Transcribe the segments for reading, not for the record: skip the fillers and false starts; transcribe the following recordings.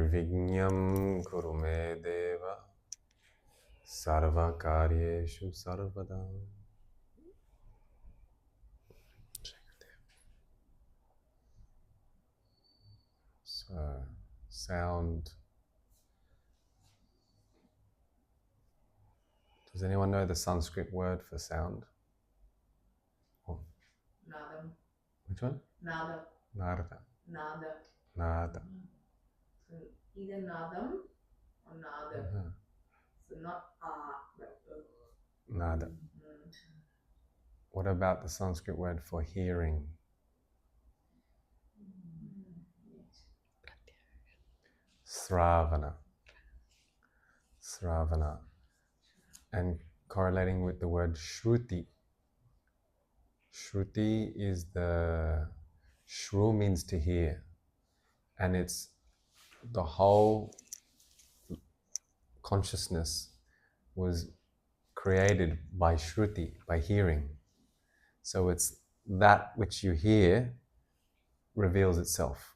Nirvighnyam kurume deva sarva karyeshu sarvada. So, sound. Does anyone know the Sanskrit word for sound? Oh. Nadam. Which one? Nada. Narada. Nada. Nada. So either nadam or nada. Uh-huh. So not but Nada. What about the Sanskrit word for hearing? Sravana. Sravana. And correlating with the word shruti. Shruti is shru means to hear. And it's the whole consciousness was created by shruti, by hearing. So it's that which you hear reveals itself.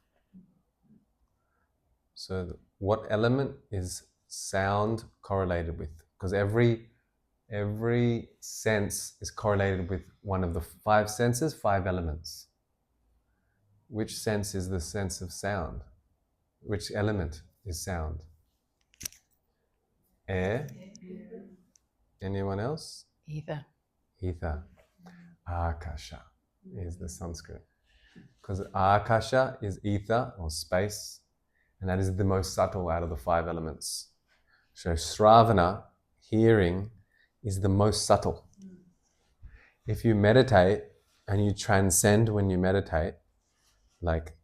So what element is sound correlated with? Because every sense is correlated with one of the 5 senses, 5 elements. Which sense is the sense of sound? Which element is sound? Air? Anyone else? Ether. Ether. Akasha is the Sanskrit. Because Akasha is ether or space, and that is the most subtle out of the 5 elements. So Sravana, hearing, is the most subtle. If you meditate and you transcend when you meditate, like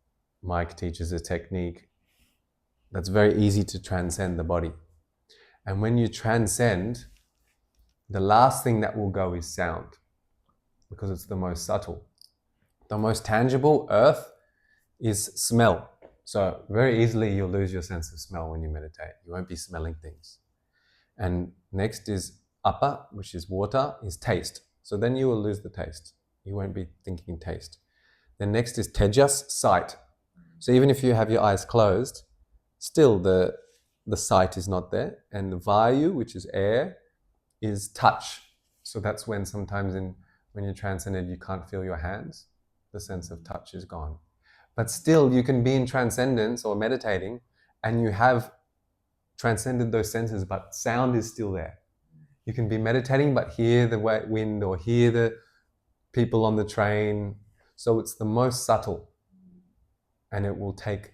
Mike teaches a technique that's very easy to transcend the body. And when you transcend, the last thing that will go is sound, because it's the most subtle. The most tangible, earth, is smell. So very easily you'll lose your sense of smell when you meditate. You won't be smelling things. And next is apa, which is water, is taste. So then you will lose the taste. You won't be thinking taste. Then next is tejas, sight. So even if you have your eyes closed, still the sight is not there. And the vayu, which is air, is touch. So that's when sometimes when you're transcended, you can't feel your hands. The sense of touch is gone. But still, you can be in transcendence or meditating, and you have transcended those senses, but sound is still there. You can be meditating, but hear the wind or hear the people on the train. So it's the most subtle, and it will take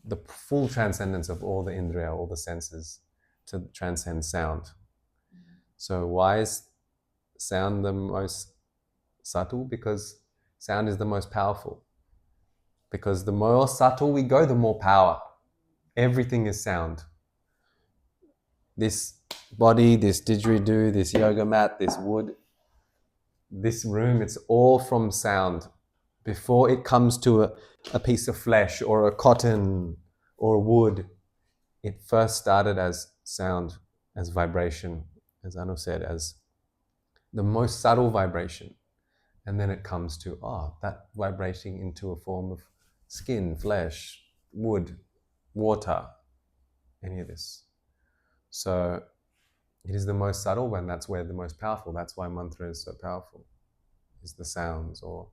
the full transcendence of all the indriya, all the senses, to transcend sound. So why is sound the most subtle? Because sound is the most powerful. Because the more subtle we go, the more power. Everything is sound. This body, this didgeridoo, this yoga mat, this wood, this room, it's all from sound. Before it comes to a piece of flesh or a cotton or wood, it first started as sound, as vibration, as Anu said, as the most subtle vibration. And then it comes to, that vibrating into a form of skin, flesh, wood, water, any of this. So it is the most subtle, and that's where the most powerful. That's why mantra is so powerful, is the sounds or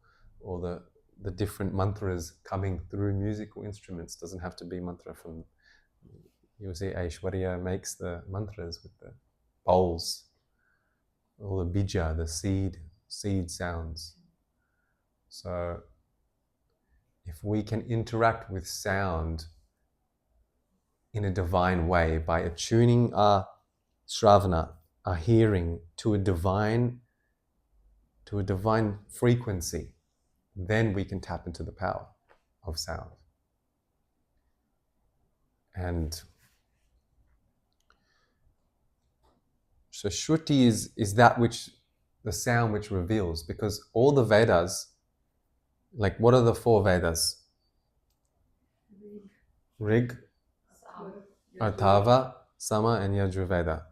the different mantras coming through musical instruments. Doesn't have to be mantra from, you'll see Aishwarya makes the mantras with the bowls, or the bija, the seed sounds. So if we can interact with sound in a divine way by attuning our Sravana, our hearing, to a divine frequency, then we can tap into the power of sound. And so Shruti is that which, the sound which reveals, because all the Vedas, like what are the 4 Vedas? Rig, Atharva, Sama, and Yajurveda.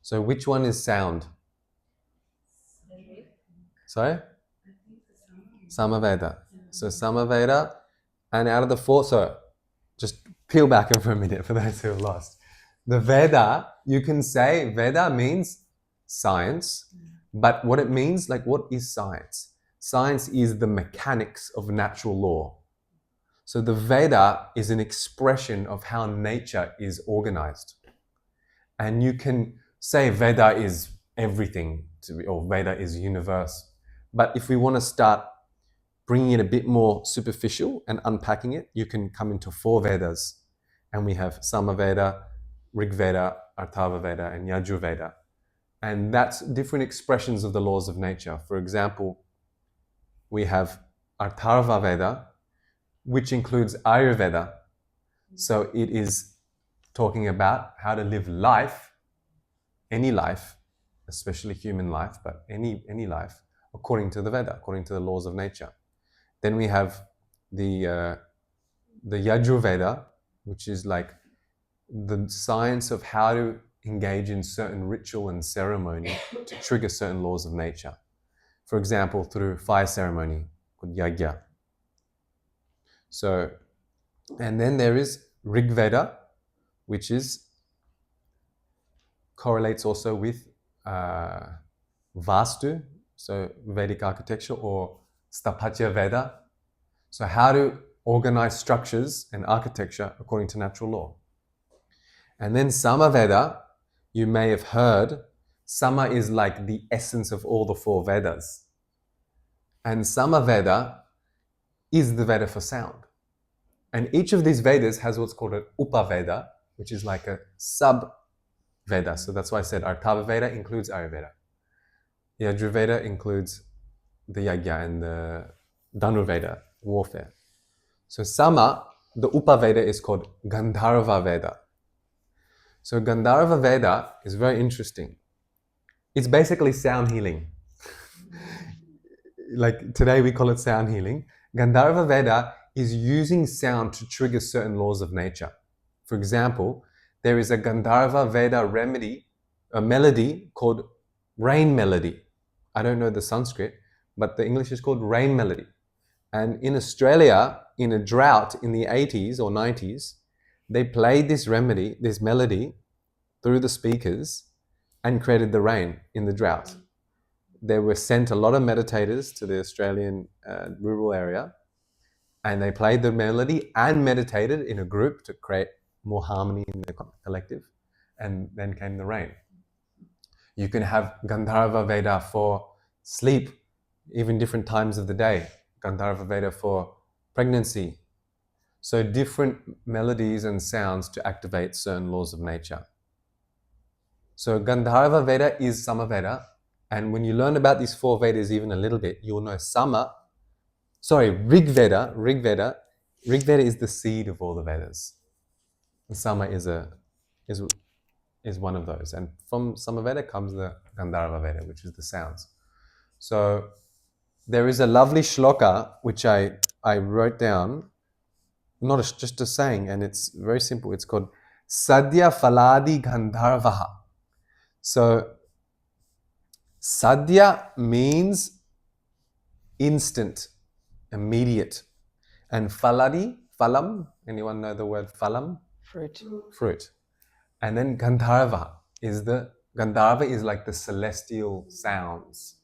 So which one is sound? Sorry? Samaveda. So Samaveda, and out of the 4, so just peel back for a minute for those who are lost. The Veda, you can say Veda means science, but what it means, like what is science? Science is the mechanics of natural law. So the Veda is an expression of how nature is organized. And you can say Veda is everything, or Veda is universe. But if we want to start bringing it a bit more superficial and unpacking it, you can come into 4 Vedas. And we have Samaveda, Rig Veda, Atharva Veda, and Yajur Veda. And that's different expressions of the laws of nature. For example, we have Atharva Veda, which includes Ayurveda. So it is talking about how to live life, any life, especially human life, but any life, according to the Veda, according to the laws of nature. Then we have the Yajur Veda, which is like the science of how to engage in certain ritual and ceremony to trigger certain laws of nature. For example, through fire ceremony, called Yagya. So, and then there is Rig Veda, which is correlates also with Vastu, so Vedic architecture, or Sthapatya Veda. So how to organize structures and architecture according to natural law. And then Samaveda, you may have heard, Sama is like the essence of all the 4 Vedas. And Samaveda is the Veda for sound. And each of these Vedas has what's called an Upaveda, which is like a sub-Veda. So that's why I said Atharva Veda includes Ayurveda. Yajur Veda includes the Yagya and the Dhanurveda, warfare. So Sama, the Upaveda, is called Gandharva Veda. So Gandharva Veda is very interesting. It's basically sound healing. Like today we call it sound healing. Gandharva Veda is using sound to trigger certain laws of nature. For example, there is a Gandharva Veda remedy, a melody called rain melody. I don't know the Sanskrit, but the English is called rain melody. And in Australia, in a drought in the 80s or 90s, they played this melody through the speakers and created the rain in the drought. They were sent a lot of meditators to the Australian rural area, and they played the melody and meditated in a group to create more harmony in the collective, and then came the rain. You can have Gandharva Veda for sleep, even different times of the day. Gandharva Veda for pregnancy. So different melodies and sounds to activate certain laws of nature. So Gandharva Veda is Samaveda, and when you learn about these 4 Vedas even a little bit, you'll know Rig Veda. Rig Veda is the seed of all the Vedas. And Sama is one of those, and from Samaveda comes the Gandharva Veda, which is the sounds. So there is a lovely shloka which I wrote down, just a saying, and it's very simple. It's called Sadhya Faladi Gandharvaha. So Sadhya means instant, immediate. And phalam, anyone know the word phalam? Fruit. And then Gandharva is like the celestial sounds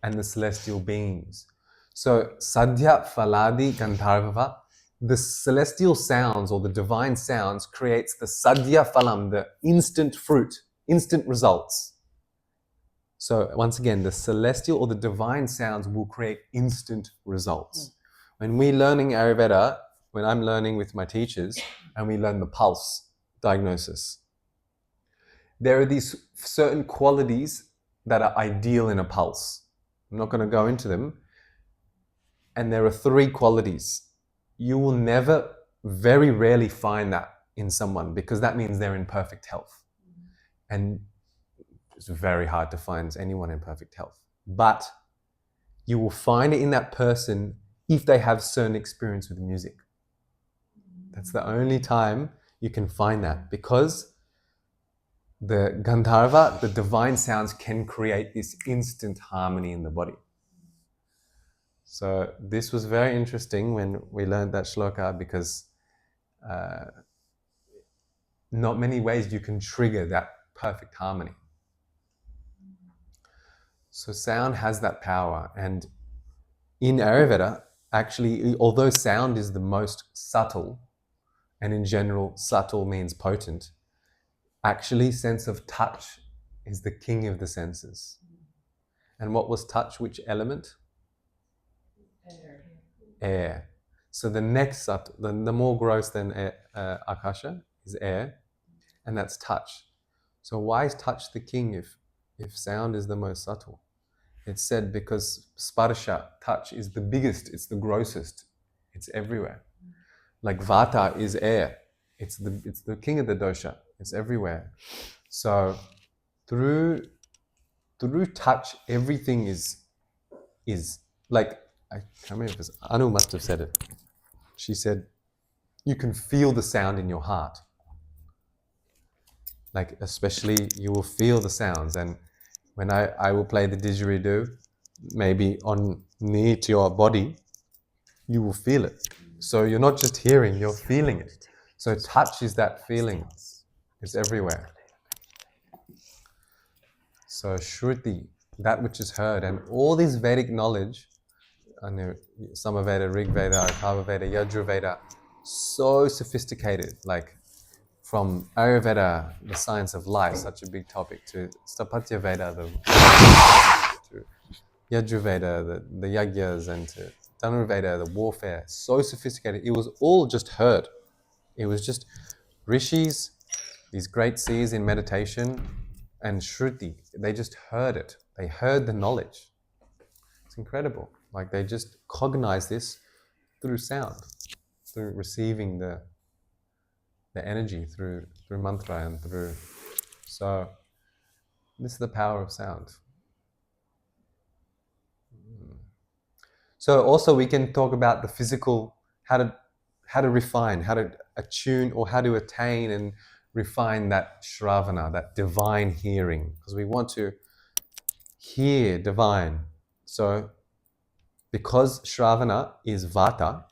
and the celestial beings. So Sadhya Faladi Gandharva, the celestial sounds or the divine sounds creates the Sadhya Phalam, the instant fruit, instant results. So once again, the celestial or the divine sounds will create instant results. When we're learning Ayurveda, when I'm learning with my teachers, and we learn the pulse diagnosis, there are these certain qualities that are ideal in a pulse. I'm not going to go into them. And there are 3 qualities. You will never, very rarely find that in someone, because that means they're in perfect health. And it's very hard to find anyone in perfect health. But you will find it in that person if they have certain experience with music. That's the only time you can find that, because the Gandharva, the divine sounds, can create this instant harmony in the body. So this was very interesting when we learned that shloka, because not many ways you can trigger that perfect harmony. So sound has that power, and in Ayurveda, actually, although sound is the most subtle, and in general, subtle means potent, actually, sense of touch is the king of the senses. And what was touch? Which element? Air. Air. So the next subtle, the more gross than air, akasha is air, and that's touch. So why is touch the king if sound is the most subtle? It's said because sparsha, touch, is the biggest, it's the grossest, it's everywhere. Like vata is air, it's the king of the dosha, it's everywhere. So through touch, everything is like, I can't remember if it's Anu must have said it. She said, you can feel the sound in your heart. Like especially you will feel the sounds, and when I will play the didgeridoo, maybe on near to your body, you will feel it. So you're not just hearing, you're feeling it. So touch is that feeling. It's everywhere. So Shruti, that which is heard, and all this Vedic knowledge, I know Samaveda, Rigveda, Atharvaveda, Yajurveda, so sophisticated, like from Ayurveda, the science of life, such a big topic, to Stapatya Veda, to Yajurveda, the yagyas, and to Dhanurveda, the warfare, so sophisticated. It was all just heard. It was just rishis, these great seers in meditation, and Shruti. They just heard it. They heard the knowledge. It's incredible. Like they just cognize this through sound, through receiving the energy through mantra and through. So this is the power of sound. So also we can talk about the physical, how to refine, how to attune, or how to attain and refine that shravana, that divine hearing, because we want to hear divine. So because shravana is vata,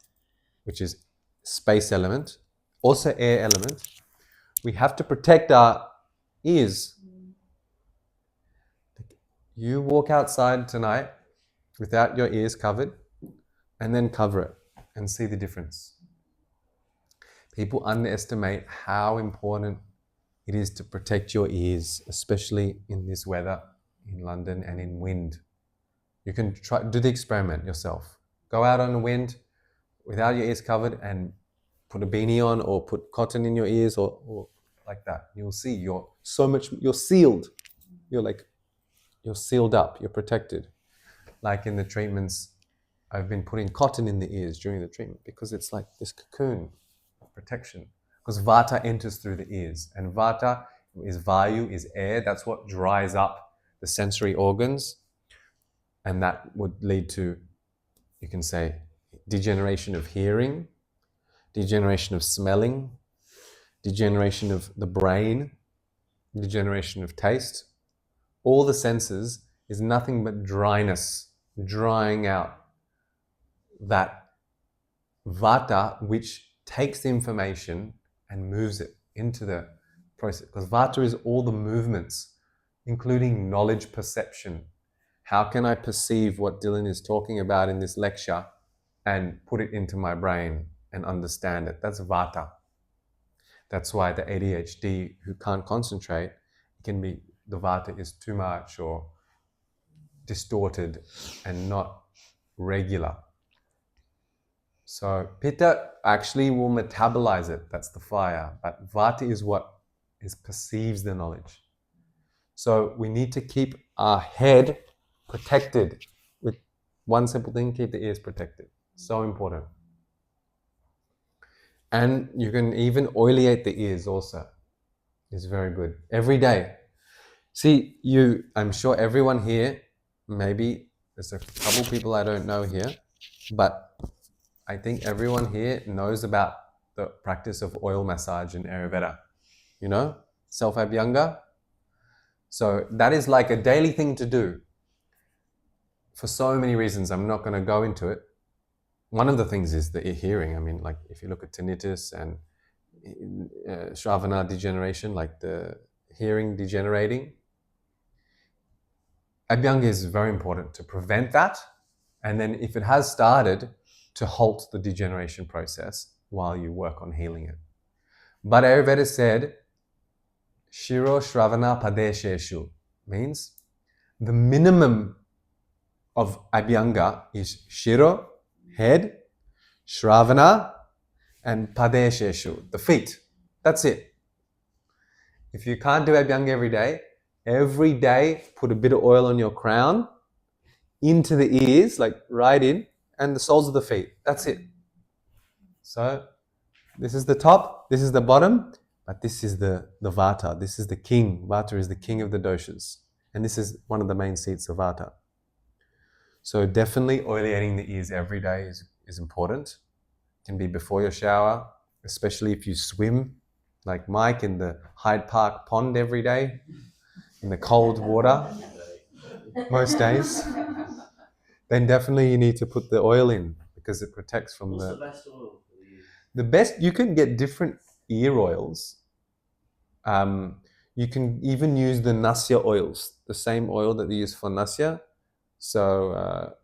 which is space element, also air element, we have to protect our ears. You walk outside tonight without your ears covered, and then cover it and see the difference. People underestimate how important it is to protect your ears, especially in this weather in London and in wind. You can try do the experiment yourself. Go out on the wind without your ears covered and put a beanie on, or put cotton in your ears, or like that. You'll see you're sealed. You're sealed up, you're protected. Like in the treatments, I've been putting cotton in the ears during the treatment because it's like this cocoon of protection. Because vata enters through the ears, and vata is vayu, is air. That's what dries up the sensory organs, and that would lead to, you can say, degeneration of hearing, degeneration of smelling, degeneration of the brain, degeneration of taste. All the senses is nothing but dryness, drying out that vata, which takes the information and moves it into the process. Because vata is all the movements, including knowledge perception. How can I perceive what Dylan is talking about in this lecture and put it into my brain and understand it? That's vata. That's why the ADHD who can't concentrate, can be, the vata is too much or distorted and not regular. So pitta actually will metabolize it, that's the fire, but vata is what perceives the knowledge. So we need to keep our head protected with one simple thing: keep the ears protected. So important. And you can even oiliate the ears also. It's very good. Every day. See, I'm sure everyone here, maybe there's a couple people I don't know here, but I think everyone here knows about the practice of oil massage in Ayurveda. You know, self-abhyanga. So that is like a daily thing to do for so many reasons. I'm not going to go into it. One of the things is the hearing. I mean, like if you look at tinnitus and Shravana degeneration, like the hearing degenerating. Abhyanga is very important to prevent that, and then if it has started, to halt the degeneration process while you work on healing it. But Ayurveda said, Shiro Shravana Padesheshu, means the minimum of Abhyanga is Shiro, head, Shravana, and Padesheshu, the feet. That's it. If you can't do Abhyanga every day put a bit of oil on your crown, into the ears, like right in, and the soles of the feet. That's it. So this is the top, this is the bottom, but this is the Vata. This is the king. Vata is the king of the doshas. And this is one of the main seats of Vata. So definitely oleating the ears every day is important. It can be before your shower, especially if you swim, like Mike in the Hyde Park pond every day, in the cold water, most days. Then definitely you need to put the oil in because it protects from What's the best oil for the ears? The best, you can get different ear oils. You can even use the nasya oils, the same oil that they use for nasya. So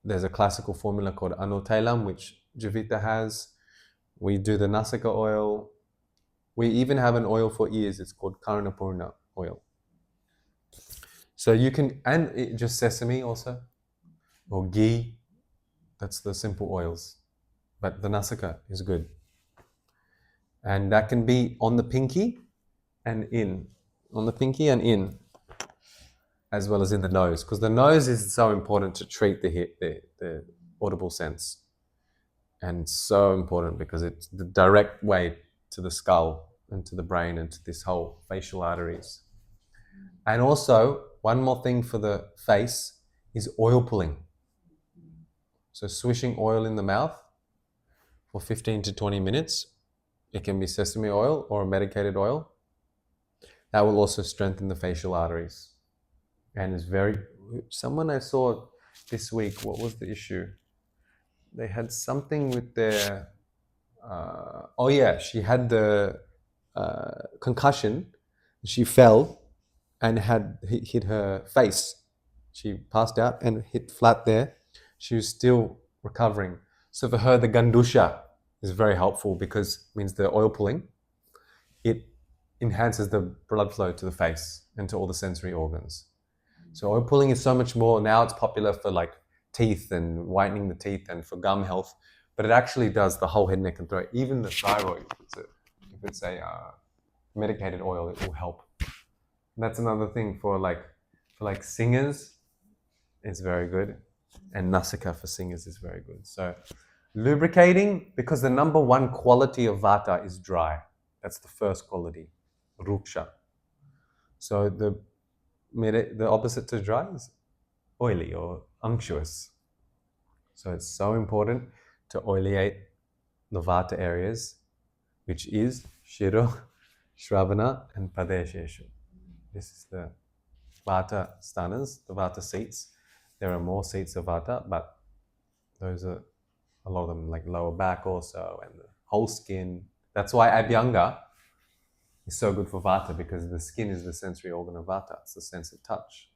there's a classical formula called Anotailam, which Jivita has. We do the Nasika oil. We even have an oil for ears. It's called Karanapurna oil. So you can, and just sesame also, or ghee. That's the simple oils. But the Nasika is good. And that can be on the pinky and in. On the pinky and in, as well as in the nose. Because the nose is so important to treat the audible sense. And so important because it's the direct way to the skull and to the brain and to this whole facial arteries. And also, one more thing for the face is oil pulling. So swishing oil in the mouth for 15 to 20 minutes. It can be sesame oil or a medicated oil. That will also strengthen the facial arteries. And is very... Someone I saw this week, what was the issue? They had something with their... she had the concussion. She fell and had hit her face. She passed out and hit flat there. She was still recovering. So for her, the gandusha is very helpful because it means the oil pulling, it enhances the blood flow to the face and to all the sensory organs. So oil pulling is so much more. Now it's popular for like teeth and whitening the teeth and for gum health, but it actually does the whole head, neck and throat. Even the thyroid, if it's a medicated oil, it will help. And that's another thing for singers, it's very good. And Nasika for singers is very good. So lubricating, because the number one quality of Vata is dry. That's the first quality, Ruksha. So the opposite to dry is oily or unctuous. So it's so important to oleate the Vata areas, which is Shiro, Shravana, and Padesheshu. This is the Vata sthanas, the Vata seats. There are more seats of Vata, but those are a lot of them, like lower back also, and the whole skin. That's why Abhyanga is so good for Vata, because the skin is the sensory organ of Vata. It's the sense of touch.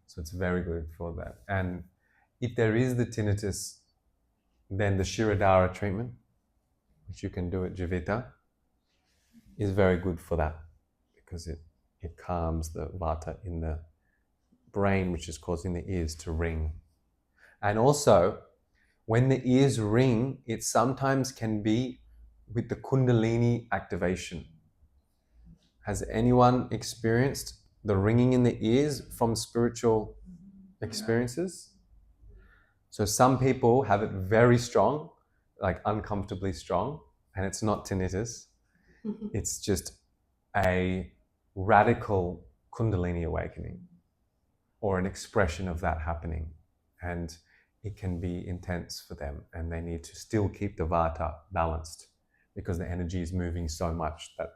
So it's very good for that. And if there is the tinnitus, then the Shirodhara treatment, which you can do at Jivita, is very good for that, because it calms the Vata in the brain, which is causing the ears to ring. And also, when the ears ring, it sometimes can be with the Kundalini activation. Has anyone experienced the ringing in the ears from spiritual experiences? So some people have it very strong, like uncomfortably strong, and it's not tinnitus. It's just a radical Kundalini awakening or an expression of that happening. And it can be intense for them, and they need to still keep the Vata balanced because the energy is moving so much that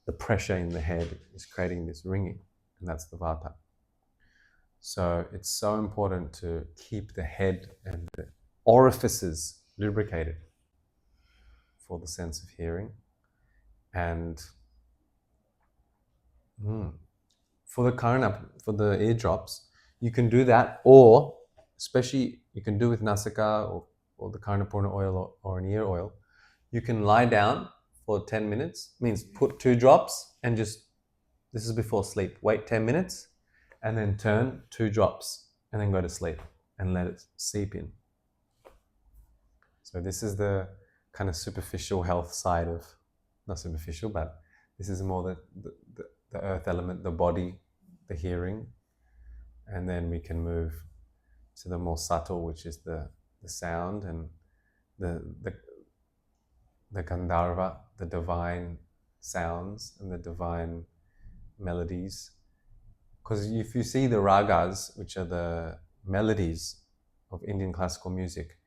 the pressure in the head is creating this ringing, and that's the Vata. So it's so important to keep the head and the orifices lubricated for the sense of hearing. And for the for the eardrops, you can do that, or especially you can do with Nasika or the Karnapurna oil or an ear oil. You can lie down for 10 minutes, means put 2 drops and just, this is before sleep, wait 10 minutes and then turn 2 drops and then go to sleep and let it seep in. So this is the kind of superficial health side of, not superficial, but this is more the earth element, the body, the hearing. And then we can move to the more subtle, which is the sound and the Gandharva, the divine sounds and the divine melodies. Because if you see the ragas, which are the melodies of Indian classical music,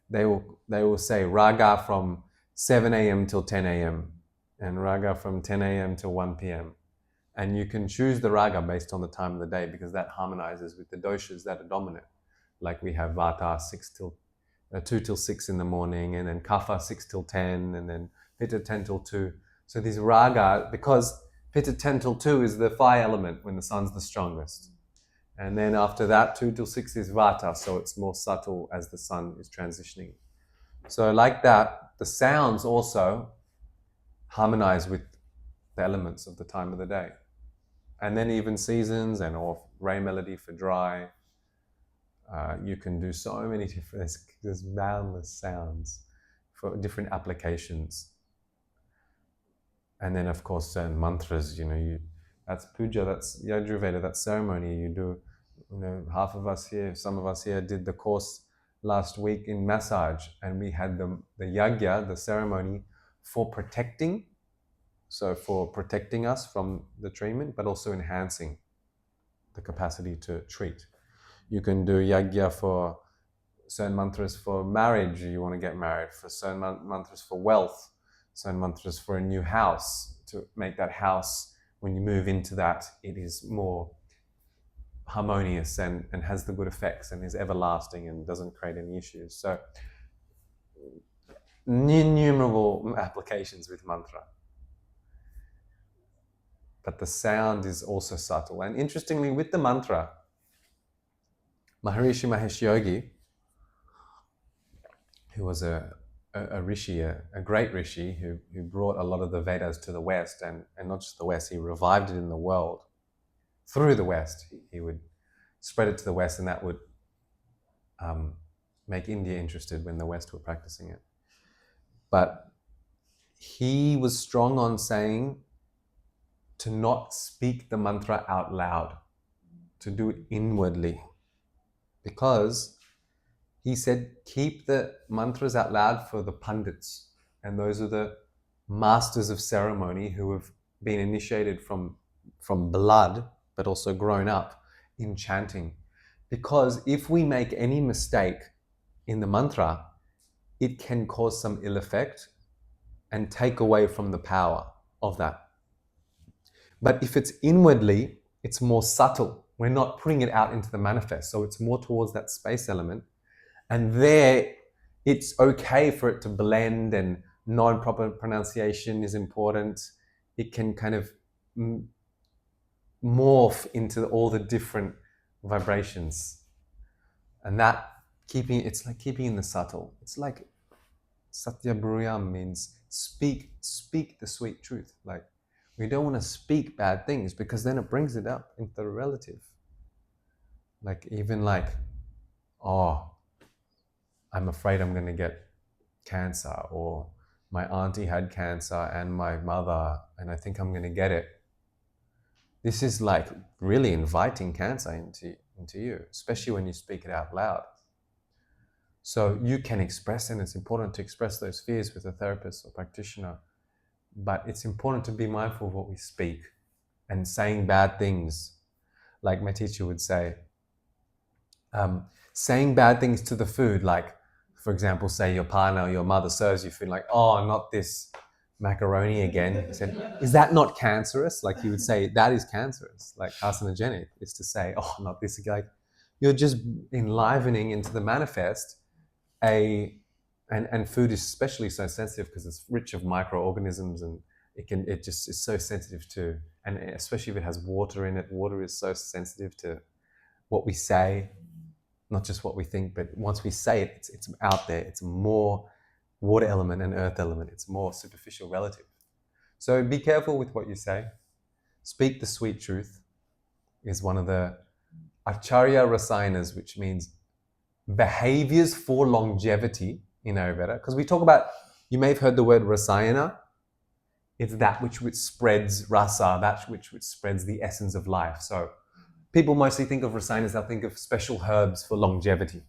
they will say raga from 7 a.m. till 10 a.m. and raga from 10 a.m. till 1 p.m. And you can choose the raga based on the time of the day because that harmonizes with the doshas that are dominant. Like we have vata 2 till 6 in the morning, and then kapha 6 till 10, and then pitta 10 till 2. So these raga, because pitta 10 till 2 is the fire element when the sun's the strongest. And then after that, 2 till 6 is vata, so it's more subtle as the sun is transitioning. So like that, the sounds also harmonize with the elements of the time of the day. And then even seasons and or rain melody for dry. You can do so many different, there's boundless sounds for different applications. And then of course certain mantras, that's puja, that's Ayurveda, that's ceremony. You do, half of us here, some of us here did the course last week in massage, and we had the yagya, the ceremony for protecting. So for protecting us from the treatment, but also enhancing the capacity to treat. You can do yagya for certain mantras for marriage, you want to get married, for certain mantras for wealth, certain mantras for a new house, to make that house, when you move into that, it is more harmonious and has the good effects and is everlasting and doesn't create any issues. So innumerable applications with mantra. But the sound is also subtle. And interestingly, with the mantra, Maharishi Mahesh Yogi, who was a rishi, a great rishi who brought a lot of the Vedas to the West, and not just the West, he revived it in the world through the West. He would spread it to the West, and that would make India interested when the West were practicing it. But he was strong on saying to not speak the mantra out loud, to do it inwardly. Because he said, keep the mantras out loud for the pundits. And those are the masters of ceremony who have been initiated from blood, but also grown up in chanting. Because if we make any mistake in the mantra, it can cause some ill effect and take away from the power of that. But if it's inwardly, it's more subtle. We're not putting it out into the manifest. So it's more towards that space element. And there, it's okay for it to blend, and non-proper pronunciation is important. It can kind of morph into all the different vibrations. And that, it's like keeping in the subtle. It's like Satya Bruyam means speak the sweet truth. Like, we don't want to speak bad things because then it brings it up into the relative. Like, even like, oh, I'm afraid I'm going to get cancer, or my auntie had cancer and my mother, and I think I'm going to get it. This is like really inviting cancer into you, especially when you speak it out loud. So you can express, and it's important to express those fears with a therapist or practitioner, but it's important to be mindful of what we speak, and saying bad things. Like my teacher would say, saying bad things to the food, like, for example, say your partner or your mother serves you food, like, oh, not this macaroni again. He said, is that not cancerous? Like, he would say, that is cancerous, like carcinogenic, is to say, oh, not this again. Like, you're just enlivening into the manifest and food is especially so sensitive because it's rich of microorganisms, and it just is so sensitive to, and especially if it has water in it. Water is so sensitive to what we say, not just what we think, but once we say it, it's out there. It's more water element and earth element. It's more superficial relative. So be careful with what you say. Speak the sweet truth is one of the Acharya Rasayanas, which means behaviors for longevity in Ayurveda. Because we talk about, you may have heard the word Rasayana. It's that which spreads rasa, that which spreads the essence of life. So people mostly think of Rasayanas, they'll think of special herbs for longevity.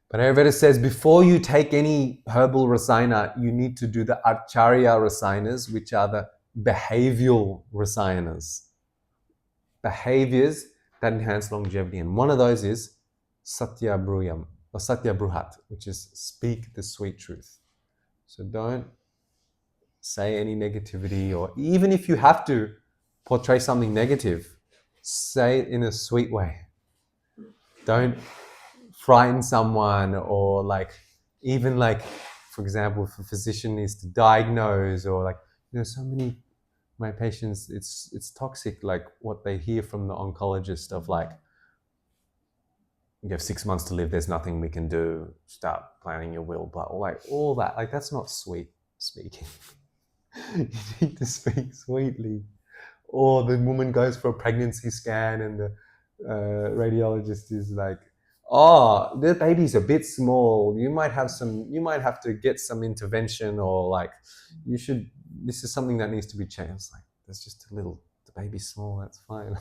But Ayurveda says before you take any herbal Rasayana, you need to do the Acharya Rasayanas, which are the behavioral Rasayanas. Behaviors that enhance longevity. And one of those is Satya Bruyam, or Satya Bruhat, which is speak the sweet truth. So don't say any negativity, or even if you have to portray something negative, say it in a sweet way. Don't frighten someone, or even for example, if a physician needs to diagnose, or so many my patients, it's toxic, what they hear from the oncologist of you have 6 months to live, there's nothing we can do, start planning your will, but all that, that's not sweet speaking. You need to speak sweetly. Or the woman goes for a pregnancy scan and the radiologist is like, oh, the baby's a bit small, you might have to get some intervention, or this is something that needs to be changed. There's just a little, the baby's small, that's fine.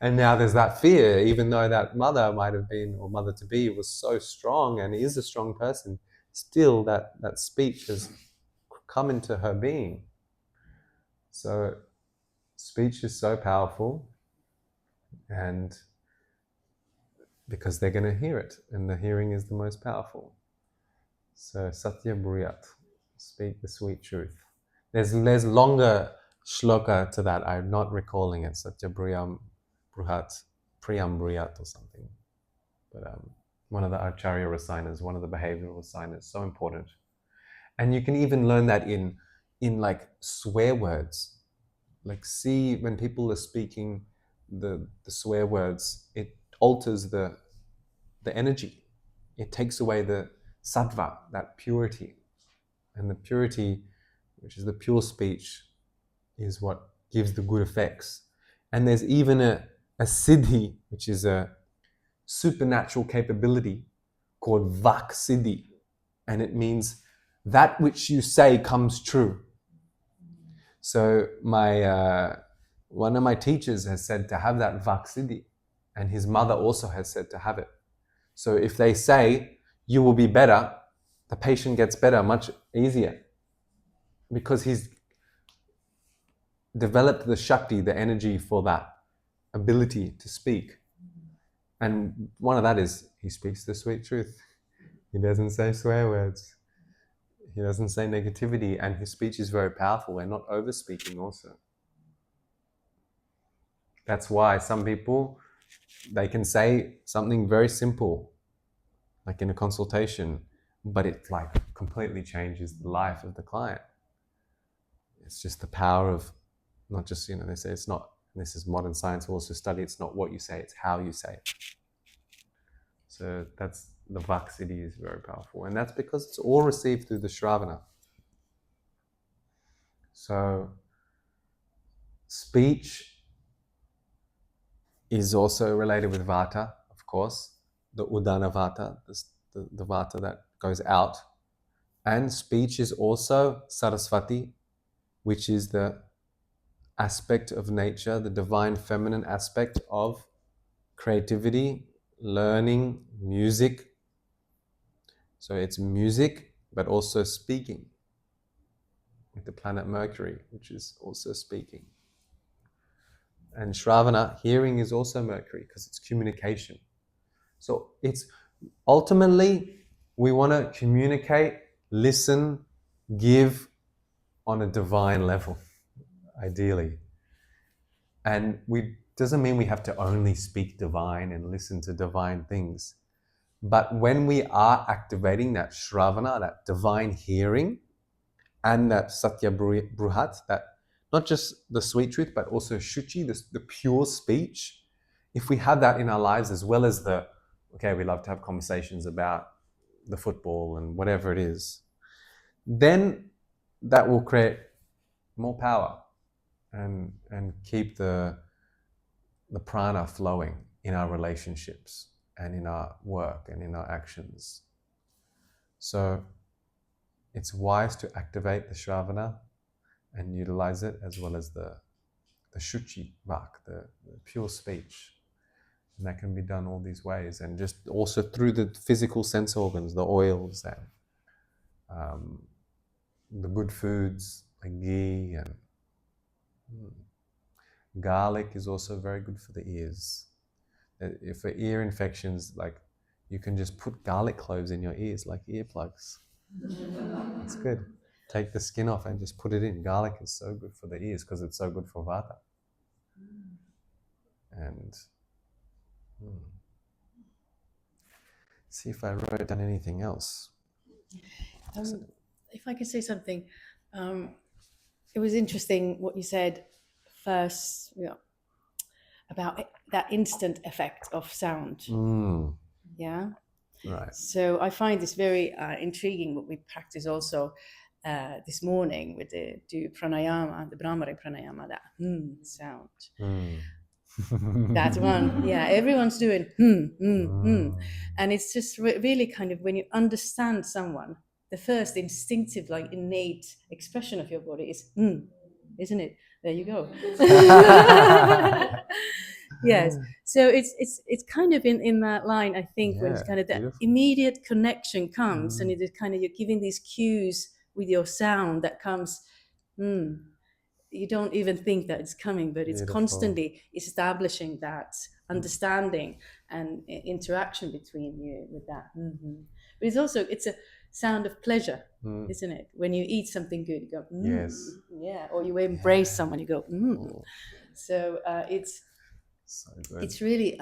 And now there's that fear, even though that mother might have been, or mother to be, was so strong and is a strong person, still that speech has come into her being. So speech is so powerful, and because they're going to hear it, and the hearing is the most powerful. So Satya Bruyat, speak the sweet truth. There's longer shloka to that. I'm not recalling it. Satya Bruyam Bruhat, Priyam Bruyat or something. But one of the Acharya Rasayanas, one of the behavioral Rasayanas, so important. And you can even learn that in swear words. See, when people are speaking the swear words, it alters the energy. It takes away the sattva, that purity. And the purity, which is the pure speech, is what gives the good effects. And there's even a siddhi, which is a supernatural capability called vak siddhi. And it means that which you say comes true. So one of my teachers has said to have that vak siddhi, and his mother also has said to have it. So if they say you will be better, the patient gets better much easier, because he's developed the shakti, the energy for that ability to speak. And one of that is he speaks the sweet truth. He doesn't say swear words. He doesn't say negativity, and his speech is very powerful, and not over speaking also. That's why some people, they can say something very simple, like in a consultation, but it completely changes the life of the client. It's just the power of not just, they say it's not, this is modern science will also study, it's not what you say, it's how you say it. So that's, the vak siddhi is very powerful, and that's because it's all received through the shravana. So speech is also related with vata, of course, the udana vata, the vata that goes out. And speech is also saraswati, which is the aspect of nature, the divine feminine aspect of creativity, learning, music. So it's music, but also speaking, with the planet Mercury, which is also speaking. And Shravana, hearing, is also Mercury, because it's communication. So it's ultimately, we want to communicate, listen, give on a divine level, ideally. And doesn't mean we have to only speak divine and listen to divine things. But when we are activating that Shravana, that divine hearing, and that Satya Bruhat, that not just the sweet truth, but also Shuchi, the pure speech. If we have that in our lives, as well as we love to have conversations about the football and whatever it is, then that will create more power and keep the prana flowing in our relationships and in our work and in our actions. So it's wise to activate the Shravana and utilize it, as well as the Shuchi Vak, the pure speech. And that can be done all these ways, and just also through the physical sense organs, the oils and the good foods like ghee and garlic is also very good for the ears. If for ear infections, like you can just put garlic cloves in your ears like earplugs. It's good. Take the skin off and just put it in. Garlic is so good for the ears because it's so good for vata. And see if I wrote down anything else. If I could say something, it was interesting what you said first, about that instant effect of sound. Yeah. Right. So I find this very intriguing. What we practice also this morning with the do pranayama, the Brahmari pranayama, that sound. That one, yeah. Everyone's doing and it's just really kind of when you understand someone, the first instinctive, like innate expression of your body is isn't it? There you go. Yes. So it's kind of in that line, I think, when it's kind of that beautiful. immediate connection comes, and it is kind of you're giving these cues with your sound that comes. You don't even think that it's coming, but it's constantly establishing that understanding and interaction between you with that. But it's a sound of pleasure, isn't it? When you eat something good, you go, Yes. yeah, or you embrace someone, you go, So it's so good. It's really,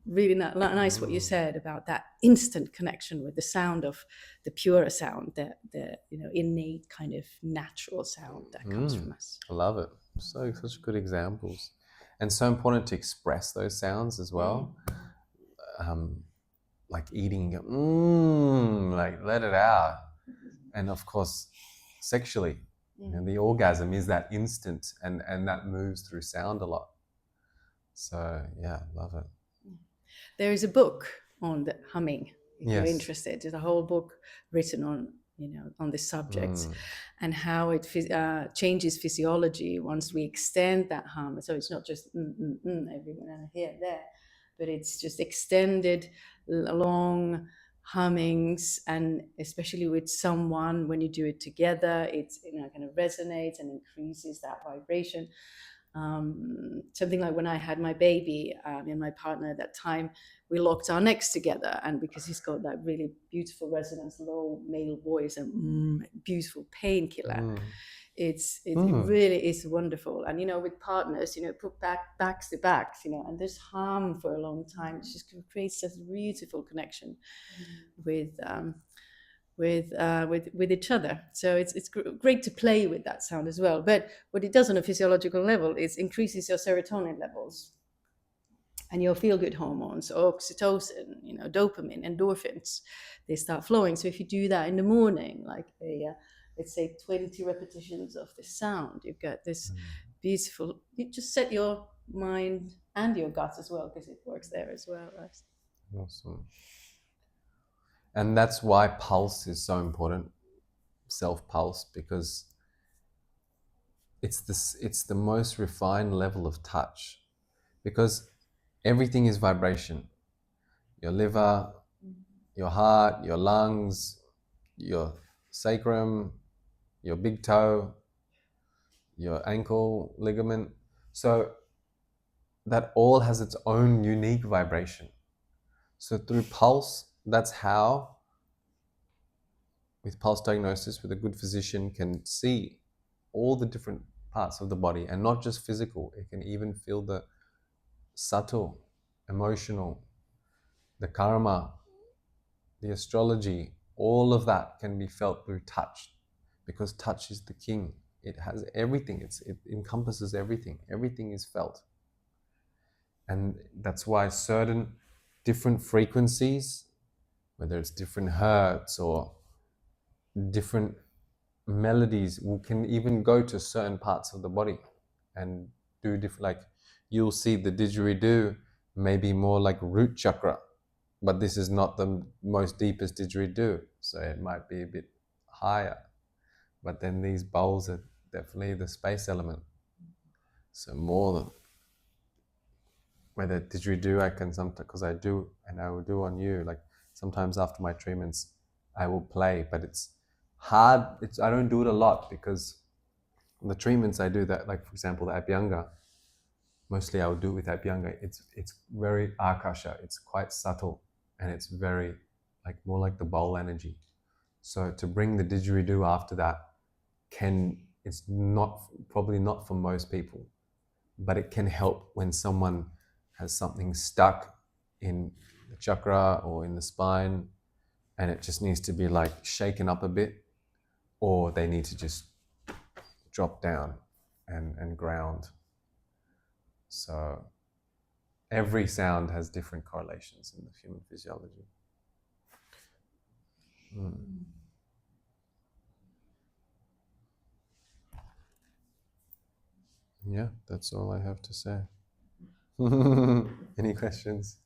really nice what you said about that instant connection with the sound of the pure sound, the innate kind of natural sound that comes from us. I love it. Such good examples, and so important to express those sounds as well. Like eating, like let it out, and of course, sexually, the orgasm is that instant, and that moves through sound a lot. So yeah, love it. There is a book on the humming. If you're interested, there's a whole book written on this subject and how it changes physiology once we extend that hum. So it's not just everyone here there, but it's just extended long hummings, and especially with someone, when you do it together, it's kind of resonates and increases that vibration. Something like when I had my baby and my partner at that time, we locked our necks together, and because he's got that really beautiful resonance, low male voice, and beautiful painkiller, it really is wonderful. And with partners, put backs to backs, and just hum for a long time. It just creates such a beautiful connection with each other. So it's great to play with that sound as well. But what it does on a physiological level is increases your serotonin levels and your feel-good hormones, oxytocin, dopamine, endorphins. They start flowing. So if you do that in the morning, like let's say 20 repetitions of the sound, you've got this beautiful. You just set your mind and your gut as well, because it works there as well. Right? Awesome. And that's why pulse is so important, self-pulse, because it's the most refined level of touch, because everything is vibration. Your liver, your heart, your lungs, your sacrum, your big toe, your ankle ligament. So that all has its own unique vibration. So through pulse, that's how, with pulse diagnosis, with a good physician, can see all the different parts of the body, and not just physical. It can even feel the subtle, emotional, the karma, the astrology. All of that can be felt through touch, because touch is the king. It has everything. It encompasses everything. Everything is felt. And that's why certain different frequencies, whether it's different hertz or different melodies, can even go to certain parts of the body and do different, like you'll see the didgeridoo may be more like root chakra, but this is not the most deepest didgeridoo, so it might be a bit higher. But then these bowls are definitely the space element. So more, whether didgeridoo, I can sometimes, because I do, and I will do on you, like sometimes after my treatments, I will play, but it's hard. I don't do it a lot because the treatments I do that, like for example, the Abhyanga, mostly I will do it with Abhyanga. It's very Akasha. It's quite subtle, and it's very like more like the bowl energy. So to bring the didgeridoo after that it's not, probably not for most people, but it can help when someone has something stuck in the chakra or in the spine, and it just needs to be like shaken up a bit, or they need to just drop down and ground. So every sound has different correlations in the human physiology. Yeah, that's all I have to say. Any questions?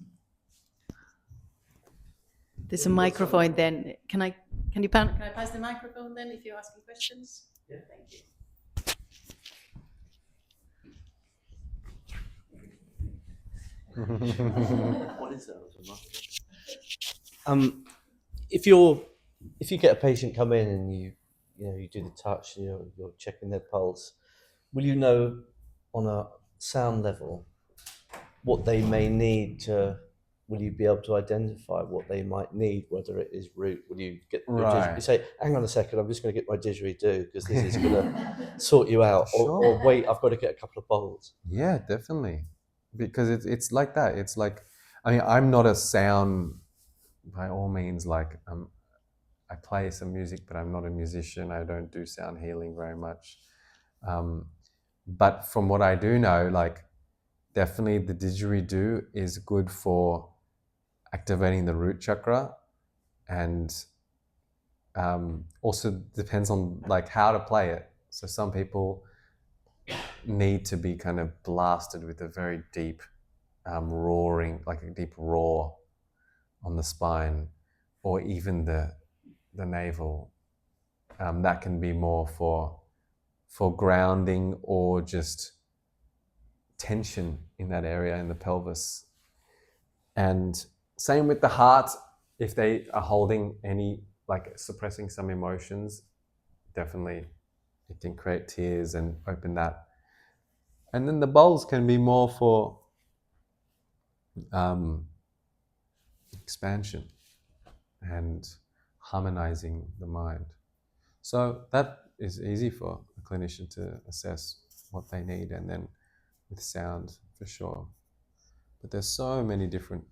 There's a microphone then. Can I pass the microphone then if you're asking questions? Yeah. Thank you. What is that? If you get a patient come in and you do the touch, you're checking their pulse, will you know on a sound level what they may need to? Will you be able to identify what they might need, whether it is root? Will you get Right. you say, hang on a second, I'm just going to get my didgeridoo because this is going to sort you out, or wait, I've got to get a couple of bowls. Yeah, definitely, because it's like that. It's like, I mean, I'm not a sound by all means. Like, I play some music, but I'm not a musician. I don't do sound healing very much. But from what I do know, like, definitely the didgeridoo is good for activating the root chakra, and also depends on like how to play it. So some people need to be kind of blasted with a very deep roaring, like a deep roar on the spine, or even the navel. That can be more for grounding or just tension in that area in the pelvis. And same with the heart. If they are holding any, like suppressing some emotions, definitely it can create tears and open that. And then the bowls can be more for expansion and harmonizing the mind. So that is easy for a clinician to assess what they need, and then with sound for sure. But there's so many different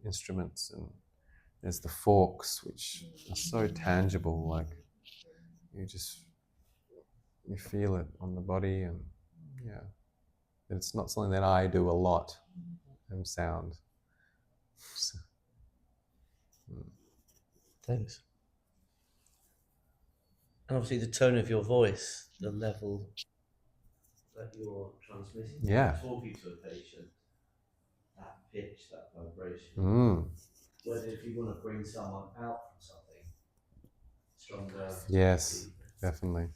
instruments, and there's the forks, which are so tangible, like you feel it on the body, and yeah. It's not something that I do a lot, sound. So, Thanks. And obviously the tone of your voice, the level that you're transmitting, talking to a patient, that pitch, that vibration. Whether if you want to bring someone out from something stronger. Yes, deeper. definitely.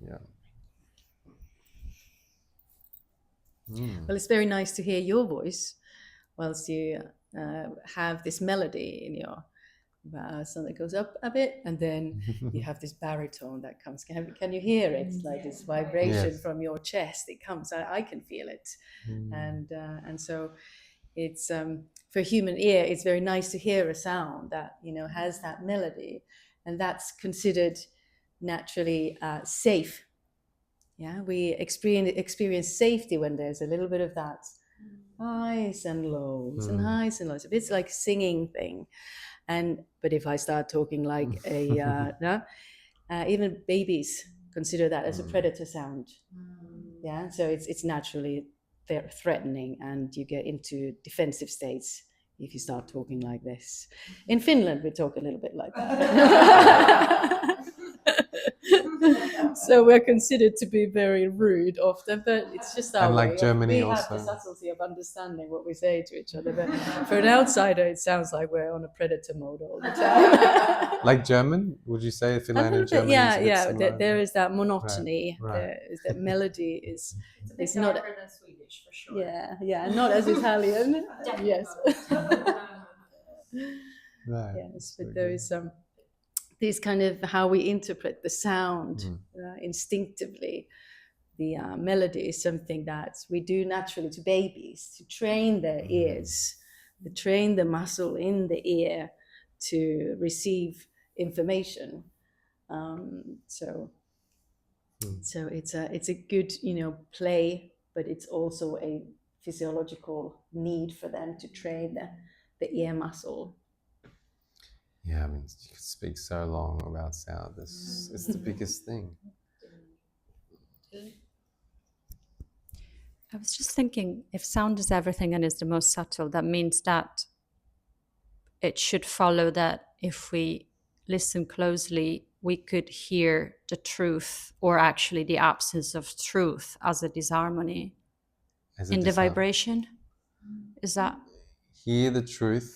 Yeah. Well, it's very nice to hear your voice whilst you have this melody in your so that goes up a bit, and then you have this baritone that comes. Can you hear it? Like this vibration from your chest. It comes. I can feel it, and so it's for human ear. It's very nice to hear a sound that has that melody, and that's considered naturally safe. Yeah, we experience safety when there's a little bit of that highs and lows and highs and lows. It's like a singing thing. But if I start talking like even babies consider that as a predator sound. Yeah, so it's naturally threatening, and you get into defensive states if you start talking like this. In Finland, we talk a little bit like that. So we're considered to be very rude often, but it's just our And like way. Germany We have the also. subtlety of understanding what we say to each other, but for an outsider, it sounds like we're on a predator mode all the time. Like German, would you say Finland and Germany yeah, is a bit yeah. similar? There is that monotony. Right. There is that melody is. It's a bit It's not. darker than Swedish, for sure. Yeah, not as Italian. Yes. Right. Yes, but there is these kind of how we interpret the sound instinctively. The melody is something that we do naturally to babies to train their ears, to train the muscle in the ear to receive information. So it's a good play, but it's also a physiological need for them to train the ear muscle. Yeah, I mean, you could speak so long about sound. It's the biggest thing. I was just thinking, if sound is everything and is the most subtle, that means that it should follow that if we listen closely, we could hear the truth, or actually the absence of truth, as a disharmony in the vibration. Is that? Hear the truth.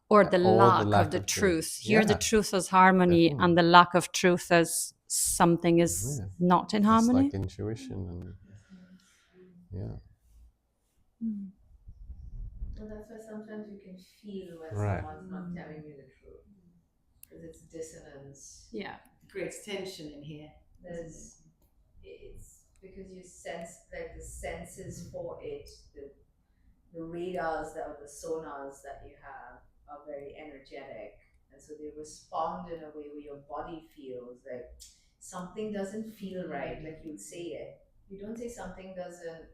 Or the lack of the truth. Hear the truth as harmony, definitely. and the lack of truth as something is not in harmony. It's like intuition and Well, that's why sometimes you can feel when Right. someone's not telling you the truth, because it's dissonance. Yeah, it creates tension in here. It's because you sense, like, the senses for it, the radars or the sonars that you have are very energetic, and so they respond in a way where your body feels like something doesn't feel right. Like, you'd say it, you don't say something doesn't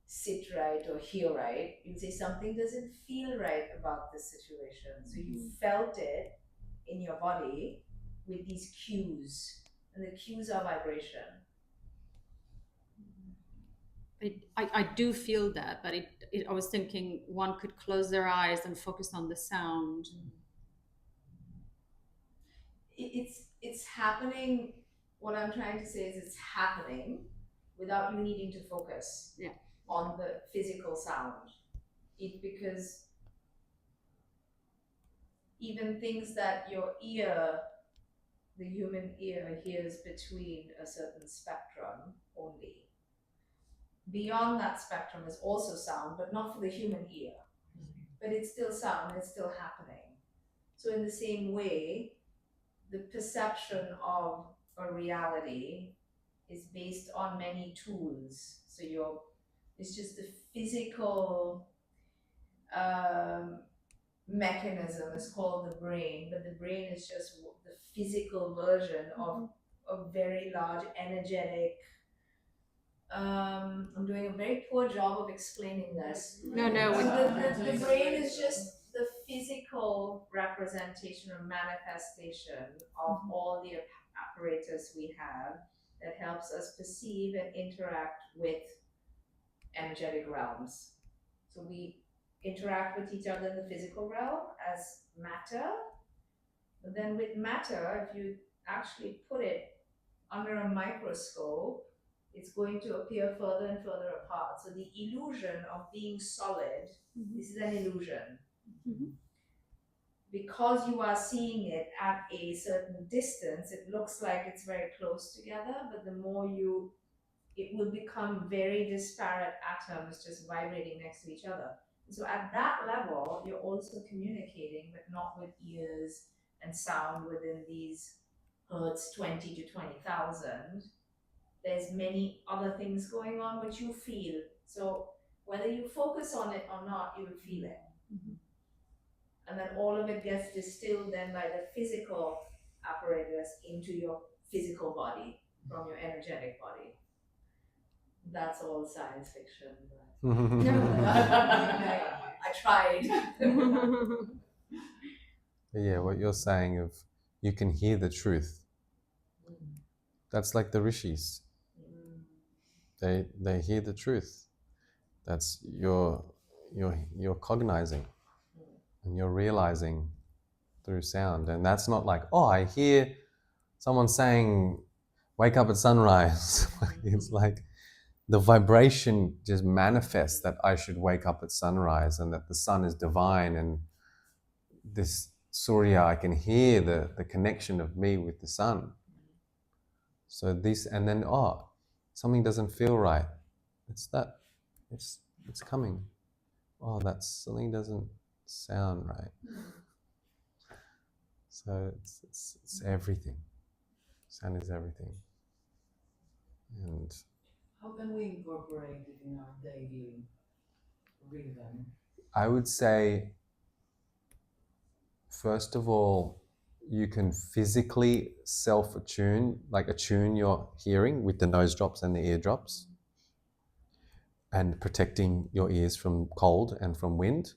sit right or hear right, you'd say something doesn't feel right about this situation. So you felt it in your body with these cues, and the cues are vibration. I do feel that, but I was thinking one could close their eyes and focus on the sound. It's happening. What I'm trying to say is it's happening without you needing to focus on the physical sound. Because even things that your ear, the human ear, hears between a certain spectrum only. Beyond that spectrum is also sound, but not for the human ear. But it's still sound, it's still happening. So in the same way, the perception of a reality is based on many tools. So it's just the physical mechanism is called the brain, but the brain is just the physical version of a very large energetic. I'm doing a very poor job of explaining this. No. The brain is just the physical representation or manifestation of all the apparatus we have that helps us perceive and interact with energetic realms. So we interact with each other in the physical realm as matter, but then with matter, if you actually put it under a microscope, it's going to appear further and further apart. So the illusion of being solid, this is an illusion. Because you are seeing it at a certain distance, it looks like it's very close together, but the more it will become very disparate atoms just vibrating next to each other. So at that level, you're also communicating, but not with ears and sound within these hertz 20 to 20,000. There's many other things going on which you feel. So whether you focus on it or not, you will feel it. And then all of it gets distilled then by the physical apparatus into your physical body from your energetic body. That's all science fiction. I tried. Yeah, what you're saying of you can hear the truth. That's like the rishis. They hear the truth. That's you're cognizing and you're realizing through sound. And that's not like, oh, I hear someone saying wake up at sunrise. It's like the vibration just manifests that I should wake up at sunrise and that the sun is divine, and this Surya, I can hear the connection of me with the sun. So this, and then, oh, something doesn't feel right. It's that, it's coming. Oh, that's something doesn't sound right. So it's everything. Sound is everything. And how can we incorporate it in our daily rhythm? I would say, first of all, you can physically self-attune, like attune your hearing with the nose drops and the ear drops, and protecting your ears from cold and from wind.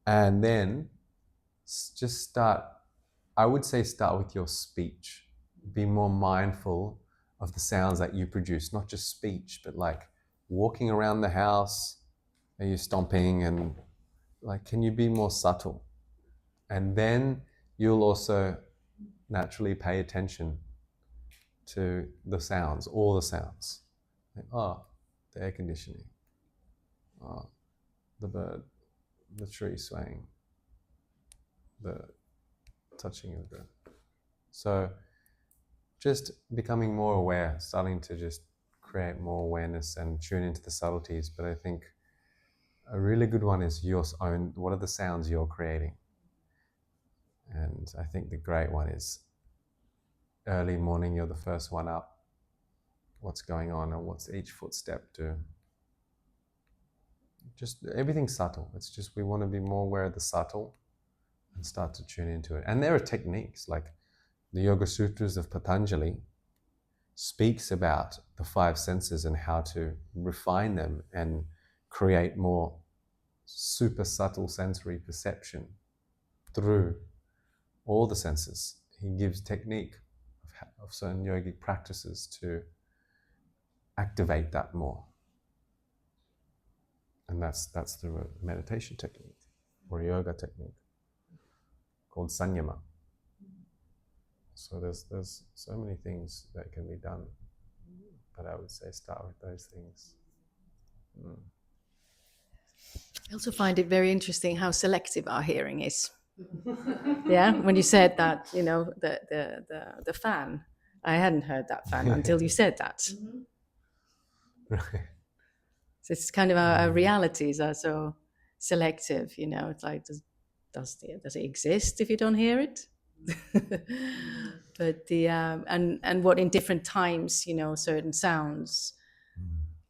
And then just start, I would say start with your speech. Be more mindful of the sounds that you produce, not just speech, but like walking around the house, are you stomping, and like, can you be more subtle? And then you'll also naturally pay attention to the sounds, all the sounds. Like, oh, the air conditioning, oh, the bird, the tree swaying, the touching of the. So just becoming more aware, starting to just create more awareness and tune into the subtleties. But I think a really good one is your own, what are the sounds you're creating? And I think the great one is early morning, you're the first one up. What's going on and what's each footstep do? Just everything's subtle. It's just we want to be more aware of the subtle and start to tune into it. And there are techniques like the Yoga Sutras of Patanjali speaks about the five senses and how to refine them and create more super subtle sensory perception through all the senses. He gives technique of certain yogic practices to activate that more. And that's the meditation technique or yoga technique called sanyama. So there's so many things that can be done, but I would say start with those things. I also find it very interesting how selective our hearing is. Yeah, when you said that, you know, the fan, I hadn't heard that fan until you said that. So it's kind of our realities are so selective, you know. It's like, does it exist if you don't hear it? But the and what in different times, you know, certain sounds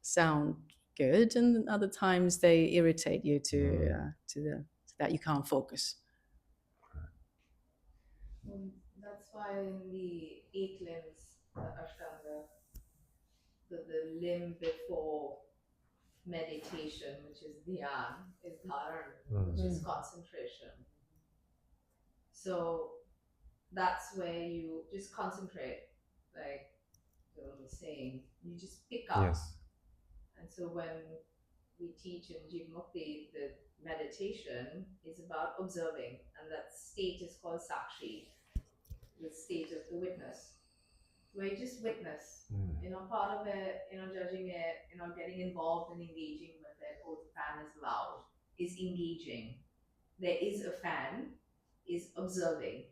sound good, and other times they irritate you to that you can't focus. That's why in the 8 limbs, the Ashtanga, the limb before meditation, which is dhyan, is dharan, which is concentration. So that's where you just concentrate, like Dylan was saying, you just pick up. Yes. And so when we teach in Jivamukti, the meditation is about observing, and that state is called Sakshi, the state of the witness, where you just witness. You're not part of it, you're not judging it, you're not getting involved and engaging with it. Oh, the fan is loud, is engaging. There is a fan, is observing.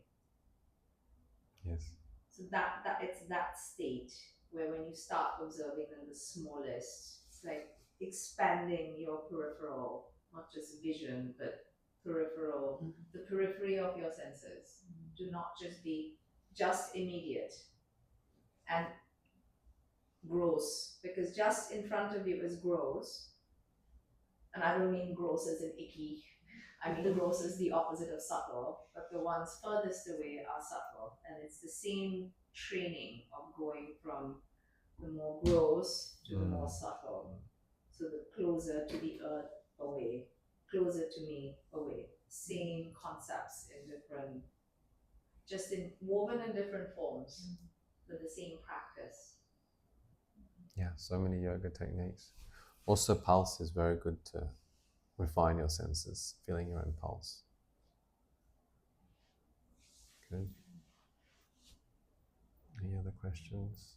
Yes. So that it's that state where when you start observing in the smallest, it's like expanding your peripheral, not just vision, but peripheral, the periphery of your senses. Do not just be just immediate and gross, because just in front of you is gross. And I don't mean gross as in icky. I mean gross is the opposite of subtle, but the ones furthest away are subtle. And it's the same training of going from the more gross to the more subtle. So the closer to the earth away, closer to me away. same concepts in different, just in woven in different forms, but the same practice. Yeah, so many yoga techniques. Also, pulse is very good to refine your senses, feeling your own pulse. Good. Any other questions?